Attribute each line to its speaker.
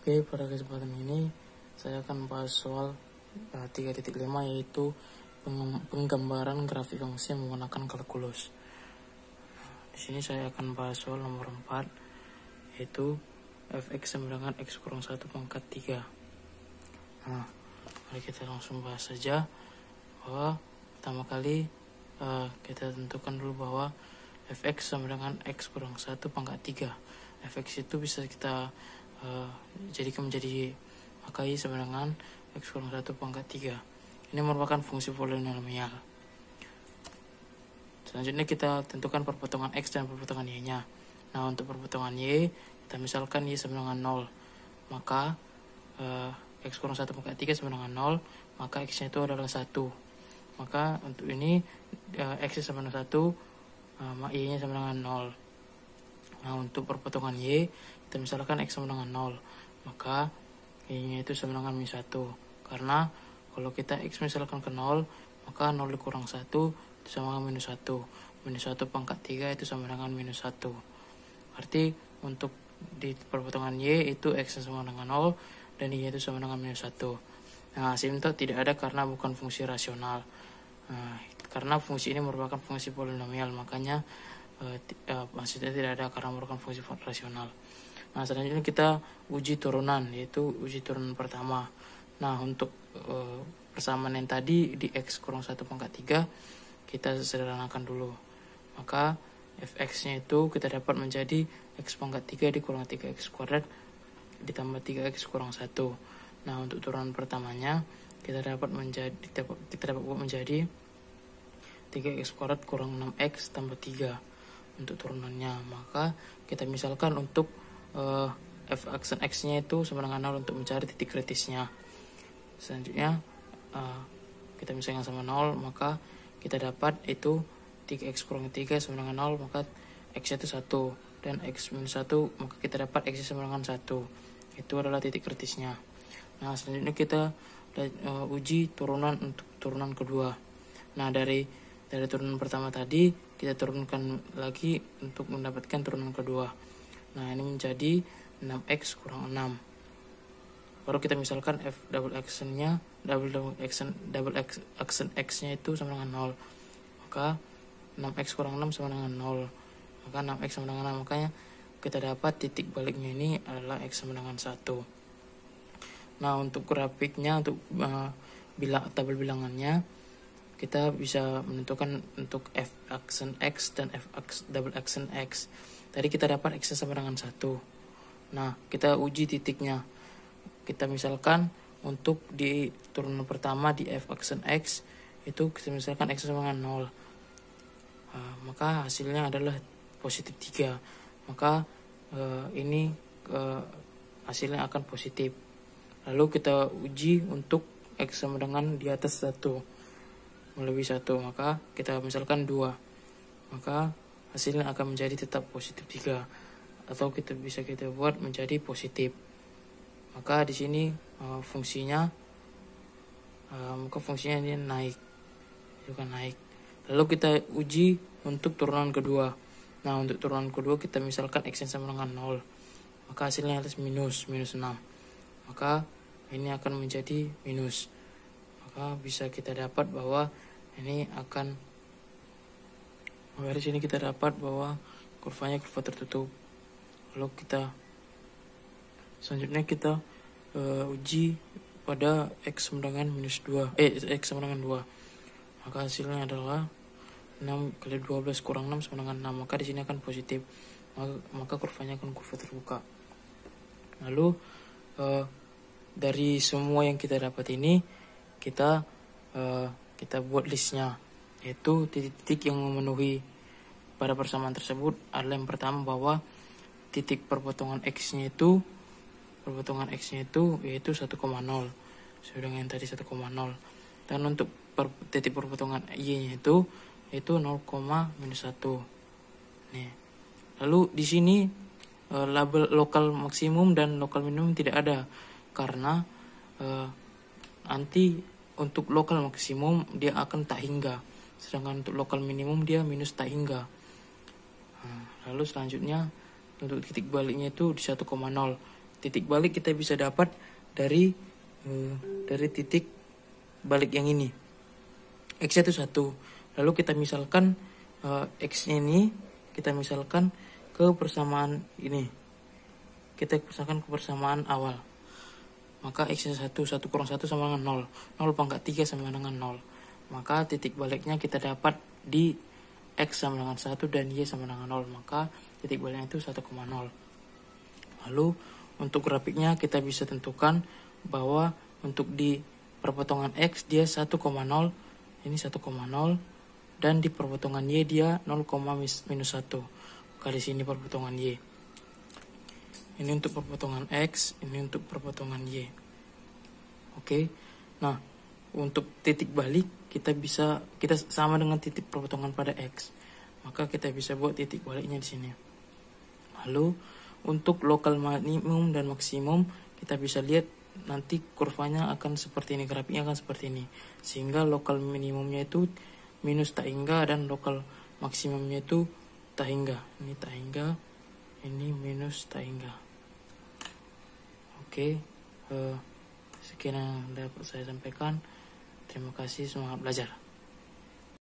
Speaker 1: Oke, pada kesempatan ini saya akan bahas soal 3.5, yaitu penggambaran grafik fungsi menggunakan kalkulus. Di sini saya akan bahas soal nomor 4, yaitu fx sama dengan x kurang 1 pangkat 3. Nah, mari kita langsung bahas saja bahwa pertama kali kita tentukan dulu bahwa fx sama dengan x kurang 1 pangkat 3. Fx itu bisa kita jadikan menjadi y sama dengan x kurang 1 pangkat 3. Ini merupakan fungsi polinomial. Selanjutnya kita tentukan perpotongan x dan perpotongan y-nya. Nah, untuk perpotongan y, kita misalkan y sama dengan 0. Maka x kurang 1 pangkat 3 sama dengan 0, maka x-nya itu adalah 1. Maka untuk ini x sama dengan 1, y-nya sama dengan 0. Nah, untuk perpotongan y, kita misalkan x sama dengan 0, maka y-nya itu sama dengan minus 1. Karena kalau kita x misalkan ke 0, maka 0 dikurang 1 itu sama dengan minus 1. Minus 1 pangkat 3 itu sama dengan minus 1. Arti untuk di perpotongan y itu x sama dengan 0 dan y itu sama dengan minus 1. Nah, asimtot tidak ada karena bukan fungsi rasional. Karena fungsi ini merupakan fungsi polinomial, makanya maksudnya tidak ada karena merupakan fungsi rasional. Nah, selanjutnya kita uji turunan, yaitu uji turunan pertama. Nah, untuk persamaan yang tadi di x kurang 1 pangkat 3 kita sederhanakan dulu. Maka fx-nya itu kita dapat menjadi x pangkat 3 dikurang 3x kuadrat ditambah 3x kurang 1. Nah, untuk turunan pertamanya kita dapat buat menjadi 3x kuadrat kurang 6x tambah 3 untuk turunannya. Maka kita misalkan untuk f aksen x-nya itu sama dengan 0 untuk mencari titik kritisnya. Selanjutnya kita misalkan sama 0, maka kita dapat itu 3x kurang 3 sama dengan 0, maka x-nya itu 1, dan x minus 1, maka kita dapat x sama dengan 1. Itu adalah titik kritisnya. Nah, selanjutnya kita uji turunan untuk turunan kedua. Nah, dari turunan pertama tadi kita turunkan lagi untuk mendapatkan turunan kedua. Nah, ini menjadi 6x kurang 6. Baru kita misalkan f double aksen x-nya itu sama dengan 0. Maka 6x kurang 6 sama dengan 0. Maka 6x sama dengan 6, makanya kita dapat titik baliknya ini adalah x sama dengan 1. Nah, untuk grafiknya, untuk tabel bilangannya, kita bisa menentukan untuk f aksen x dan f double aksen x. Tadi kita dapat x sama dengan 1. Nah, kita uji titiknya. Kita misalkan untuk di turunan pertama di f aksen x itu kita misalkan x sama dengan 0. Maka hasilnya adalah positif 3. Maka ini hasilnya akan positif. Lalu kita uji untuk x sama dengan di atas 1 melebihi 1, maka kita misalkan 2, maka hasilnya akan menjadi tetap positif 3, atau kita buat menjadi positif. Maka di sini fungsinya ini naik, juga naik. Lalu kita uji untuk turunan kedua. Nah, untuk turunan kedua kita misalkan x sama dengan 0, maka hasilnya harus minus 6. Maka ini akan menjadi minus. Maka bisa kita dapat bahwa ini akan, dari sini kita dapat bahwa kurvanya kurva tertutup. Lalu selanjutnya kita uji pada x sama dengan minus 2, x sama dengan 2. Maka hasilnya adalah 6 kali 12 kurang 6 sama dengan 6. Maka di sini akan positif. Maka kurvanya akan kurva terbuka. Lalu dari semua yang kita dapat ini, kita buat listnya, yaitu titik-titik yang memenuhi pada persamaan tersebut adalah yang pertama bahwa titik perpotongan x-nya itu yaitu 1,0 sesuai dengan yang tadi 1,0, dan untuk titik perpotongan y-nya itu yaitu 0, minus 1. Nih. Lalu di sini label lokal maksimum dan lokal minimum tidak ada, karena nanti untuk lokal maksimum dia akan tak hingga, sedangkan untuk lokal minimum dia minus tak hingga. Lalu selanjutnya untuk titik baliknya itu di 1,0. titik balik kita bisa dapat dari titik balik yang ini. X itu 1. Lalu kita misalkan X ini kita misalkan ke persamaan ini. Kita misalkan ke persamaan awal. Maka X nya 1 kurang 1 sama dengan 0. 0 pangkat 3 sama dengan 0. Maka titik baliknya kita dapat di X sama dengan 1 dan Y sama dengan 0. Maka titik baliknya itu 1,0. Lalu untuk grafiknya kita bisa tentukan bahwa untuk di perpotongan X dia 1,0, ini 1,0, dan di perpotongan Y dia 0, minus 1. Maka di sini perpotongan Y. Ini untuk perpotongan X, ini untuk perpotongan Y. Oke. Nah, untuk titik balik kita sama dengan titik perpotongan pada X. Maka kita bisa buat titik baliknya di sini. Lalu untuk lokal minimum dan maksimum kita bisa lihat nanti kurvanya akan seperti ini, grafiknya akan seperti ini. Sehingga lokal minimumnya itu minus tak hingga dan lokal maksimumnya itu tak hingga. Ini tak hingga, ini minus tak hingga. Oke, sekian yang dapat saya sampaikan. Terima kasih, semangat belajar.